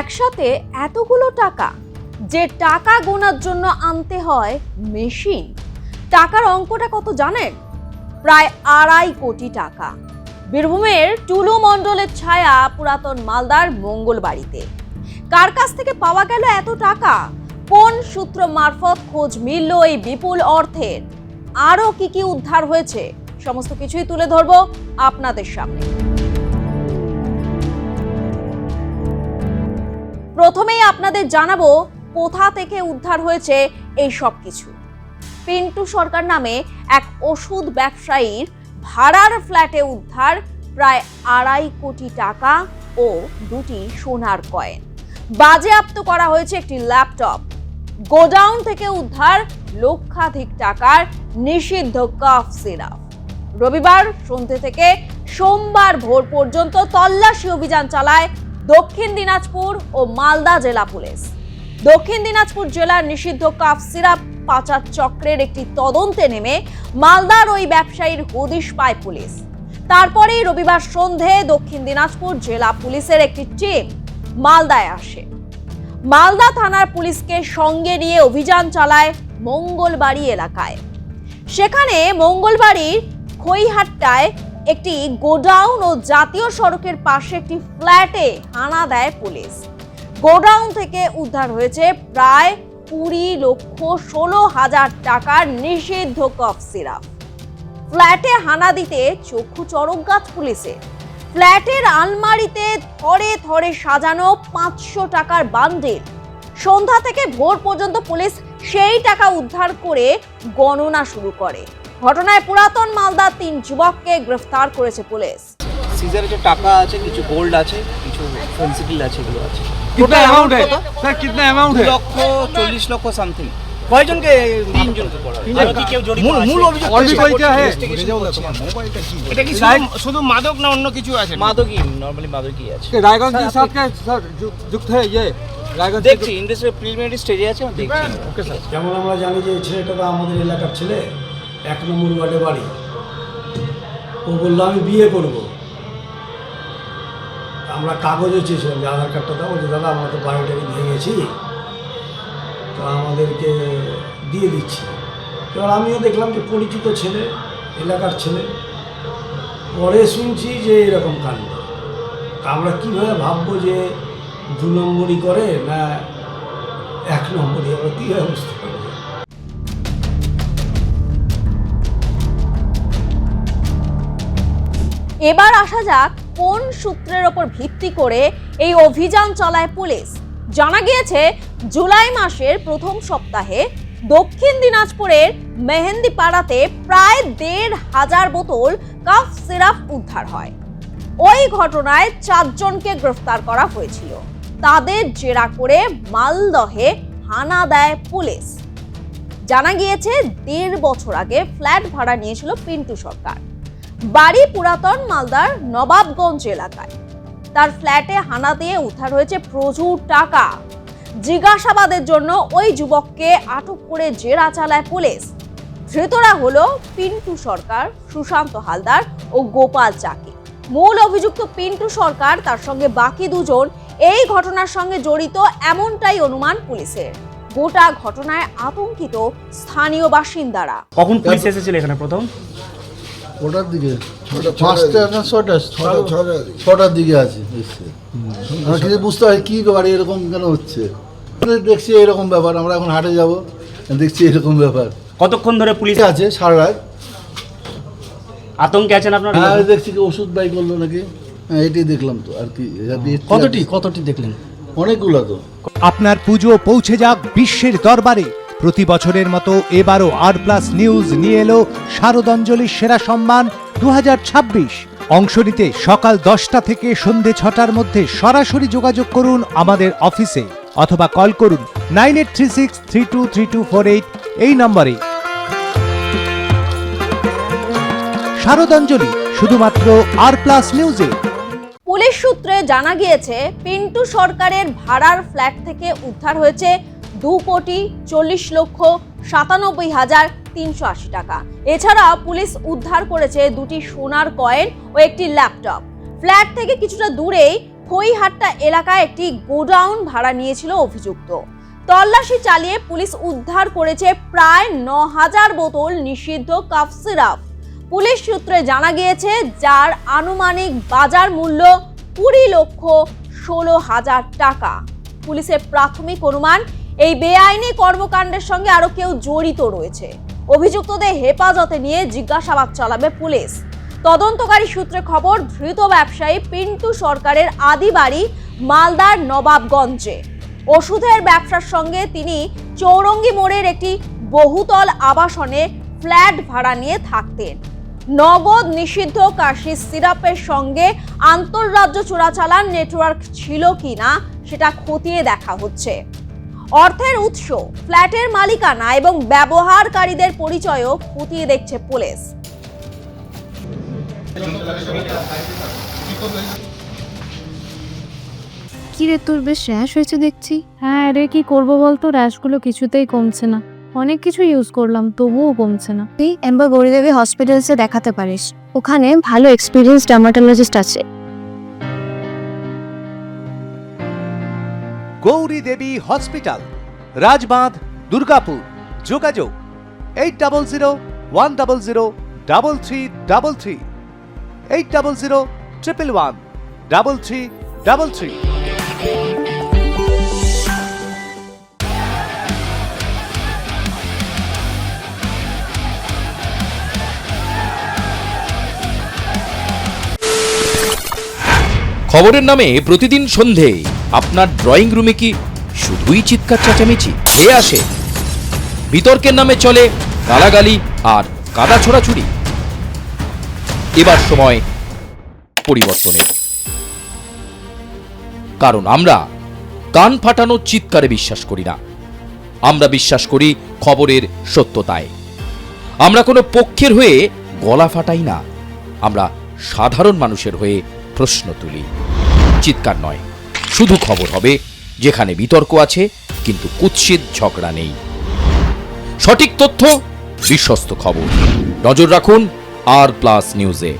একসাথে এতগুলো টাকা, যে টাকা গোনার জন্য আনতে হয় মেশিন। টাকার অঙ্কটা কত জানেন? প্রায় 2.5 কোটি টাকা। বীরভূমের টুলু মণ্ডলের ছায়া পুরাতন মালদার মঙ্গলবাড়িতে। কার কাছ থেকে পাওয়া গেল এত টাকা? কোন সূত্র মারফত খোঁজ মিলল এই বিপুল অর্থের? আরো কি উদ্ধার হয়েছে, সমস্ত কিছুই তুলে ধরবো আপনাদের সামনে। প্রথমেই আপনাদের জানাবো কোথা থেকে উদ্ধার হয়েছে এই সব কিছু। পিন্টু সরকার নামে এক ওষুধ ব্যবসায়ীর ভাড়ার ফ্ল্যাটে উদ্ধার প্রায় 2.5 কোটি টাকা ও 2টি সোনার কয়েন। বাজেয়াপ্ত করা হয়েছে একটি ল্যাপটপ। গোডাউন থেকে উদ্ধার লক্ষাধিক টাকার নিষিদ্ধ কাফ সিরাপ। রবিবার সন্ধ্যে থেকে সোমবার ভোর পর্যন্ত তল্লাশি অভিযান চালায় দক্ষিণ দিনাজপুর ও মালদা জেলা পুলিশ। দক্ষিণ দিনাজপুর জেলার নিষিদ্ধ কাফ সিরাপ পাচার চক্রের একটি তদন্তে নেমে মালদার ওই ব্যবসায়ীর হদিশ পায় পুলিশ। তারপরেই রবিবার সন্ধে দক্ষিণ দিনাজপুর জেলা পুলিশের একটি টিম মালদায় আসে। মালদা থানার পুলিশকে সঙ্গে নিয়ে অভিযান চালায় মঙ্গলবাড়ি এলাকায়। সেখানে মঙ্গলবাড়ির খইহাট্টায় একটি গোডাউন ও জাতীয় সড়কের পাশে একটি ফ্ল্যাটে হানা দেয় পুলিশ। গোডাউন থেকে উদ্ধার হয়েছে প্রায় 20,16,000 টাকার নিষিদ্ধ কফ সিরাপ। ফ্ল্যাটে হানা দিতে চক্ষু চড়ক গাছ পুলিশের। ফ্ল্যাটের আলমারিতে থরে থরে সাজানো 500 টাকার বান্ডিল। সন্ধ্যা থেকে ভোর পর্যন্ত পুলিশ সেই টাকা উদ্ধার করে গণনা শুরু করে। ঘটনায় পুরাতন মালদা 3 যুবককে গ্রেফতার করেছে পুলিশ। সিজারে যে টাকা আছে, কিছু গোল্ড আছে, কিছু ফেন্সিডিল আছে, এগুলো আছে। कितना अमाउंट है सर? कितना अमाउंट है? 2,40 লক্ষ সামথিং। কয়জনকে? 3 জনকে করা হয়েছে। আর কি কেউ জড়িত আছে? মূল অভিযোগ और भी कोई क्या है? এটা কি শুধু মাদক না অন্য কিছু আছে? মাদকই, নরমালি মাদকই আছে। रायगंज के साथ क्या सर युक्त है ये? रायगंज দেখছি ইন্ডাস্ট্রি প্রিলিমিনারি স্টেজে আছে, আমি দেখছি। Okay sir. যেমন আমরা জানি যে ছেলেটা তো আমাদের এলাকার ছেলে, 1 নম্বর ওয়ার্ডে বাড়ি। ও বললো আমি বিয়ে করব। আমরা কাগজও চেয়েছিলাম যে আধার কার্ডটা দাও। বলছে দাদা আমরা তো বাড়িটাকে ভেঙেছি, তো আমাদেরকে দিয়ে দিচ্ছি। এবার আমিও দেখলাম যে পরিচিত ছেলে, এলাকার ছেলে। পরে শুনছি যে এরকম কাণ্ড। তা আমরা কীভাবে ভাববো যে 2 নম্বরই করে না 1 নম্বরই, আমরা কীভাবে বুঝতে পারবো? এবার আসা যাক কোন সূত্রের ওপর ভিত্তি করে এই অভিযান চালায় পুলিশ। জানা গিয়েছে জুলাই মাসের প্রথম সপ্তাহে দক্ষিণ দিনাজপুরের মেহেন্দিপাড়াতে প্রায় 1,500 বোতল কাফ সিরাপ উদ্ধার হয়। ওই ঘটনায় 4 জনকে গ্রেফতার করা হয়েছিল। তাদের জেরা করে মালদহে হানা দেয় পুলিশ। জানা গিয়েছে 1.5 বছর আগে ফ্ল্যাট ভাড়া নিয়েছিল পিন্টু সরকার। বাড়ি পুরাতন মালদার নবাবগঞ্জ এলাকায়। তার ফ্ল্যাটে হানা দিয়ে উদ্ধার হয়েছে প্রচুর টাকা। জিজ্ঞাসাবাদের জন্য ওই যুবককে আটক করে জেরা চালায় পুলিশ। ধৃতরা হলো পিন্টু সরকার, সুশান্ত হালদার ও গোপাল চাকি। মূল অভিযুক্ত পিন্টু সরকার, তার সঙ্গে বাকি 2 জন এই ঘটনার সঙ্গে জড়িত এমনটাই অনুমান পুলিশের। গোটা ঘটনায় আতঙ্কিত স্থানীয় বাসিন্দারা। কখন পুলিশ এসেছিল এখানে প্রথম? ওটার দিকে 5টা না 6টার দিকে আছে। আমরা কিছু বুঝতে পারি কী ব্যাপার, এরকম কেন হচ্ছে। দেখছি এরকম ব্যাপার, আমরা এখন হাটে যাব, দেখছি এরকম ব্যাপার। কতক্ষণ ধরে পুলিশ আছে সারা রাত আতঙ্কে আছেন আপনারা? হ্যাঁ, দেখছি কি ওষুধ বাই করলো নাকি, হ্যাঁ এটাই দেখলাম তো আর কি। কতটি দেখলেন? অনেকগুলো তো। আপনার পুজো পৌঁছে যাক বিশ্বের দরবারে। প্রতি বছরের মতো এবারও আর+ নিউজ নিয়ে এলো শারদাঞ্জলির সেরা সম্মান 2026। অংশ নিতে সকাল 10টা থেকে সন্ধে 6টার মধ্যে সরাসরি যোগাযোগ করুন আমাদের অফিসে অথবা কল করুন 9836323248 এই নম্বরে। শারদাঞ্জলি শুধুমাত্র আর+ নিউজে। পুলিশ সূত্রে জানা গিয়েছে পিন্টু সরকারের ভাড়ার ফ্ল্যাট থেকে উদ্ধার হয়েছে 2,40,97,380 টাকা। এছাড়া পুলিশ উদ্ধার করেছে 2টি সোনার কয়েন ও একটি ল্যাপটপ। ফ্ল্যাট থেকে কিছুটা দূরেই খইহাট্টা এলাকায় একটি গোডাউন ভাড়া নিয়েছিল অভিযুক্ত। তল্লাশি চালিয়ে পুলিশ উদ্ধার করেছে প্রায় ৯,০০০ বোতল নিষিদ্ধ কাফ সিরাপ। পুলিশ সূত্রে জানা গিয়েছে যার আনুমানিক বাজার মূল্য ২০,১৬,০০০ টাকা। পুলিশের প্রাথমিক অনুমান এই বেআইনি কর্মকাণ্ডের সঙ্গে আরো কেউ জড়িত রয়েছে। অভিযুক্তদের হেফাজতে নিয়ে জিজ্ঞাসাবাদ চালাবে পুলিশ। তদন্তকারী সূত্রে খবর, ধৃত ব্যবসায়ী পিন্টু সরকারের আদি বাড়ি মালদার নবাবগঞ্জে। ওষুধের ব্যবসার সঙ্গে তিনি চৌরঙ্গি মোড়ের একটি বহুতল আবাসনে ফ্ল্যাট ভাড়া নিয়ে থাকতেন। নগদ নিষিদ্ধ কাশি সিরাপের সঙ্গে আন্তঃরাজ্য চোরাচালান নেটওয়ার্ক ছিল কিনা সেটা খতিয়ে দেখা হচ্ছে। অর্থের উৎস, ফ্ল্যাটের মালিকানা এবং ব্যবহারকারীদের পরিচয়ও খতিয়ে দেখছে পুলিশ। কি রে, তোর বেশ র্যাশ হয়েছে দেখছি। হ্যাঁ রে, কি করবো বলতো, র্যাশগুলো কিছুতেই কমছে না। অনেক কিছু ইউজ করলাম তবুও কমছে না। তুই এম্বার গৌরীদেবী হসপিটালসে দেখাতে পারিস, ওখানে ভালো এক্সপিরিয়েন্স ডার্মাটোলজিস্ট আছে। গৌরী দেবী হসপিটাল, রাজবাঁধ, দুর্গাপুর। যোগাযোগ 8001003333, 8001113333। খবরের নামে প্রতিদিন সন্ধে আপনার ড্রয়িং রুমে কি শুধুই চিৎকার চেঁচামেচি হে আসে? বিতর্কের নামে চলে গালাগালি আর কাদা ছোড়াছুড়ি। এবার সময় পরিবর্তনের, কারণ আমরা কান ফাটানো চিৎকারে বিশ্বাস করি না। আমরা বিশ্বাস করি খবরের সত্যতায়। আমরা কোনো পক্ষের হয়ে গলা ফাটাই না, আমরা সাধারণ মানুষের হয়ে প্রশ্ন তুলি। চিৎকার নয়, শুধু খবর হবে যেখানে বিতর্ক আছে কিন্তু কুৎসিত ঝগড়া নেই। সঠিক তথ্য, বিশ্বস্ত খবর। নজর রাখুন আর প্লাস নিউজে।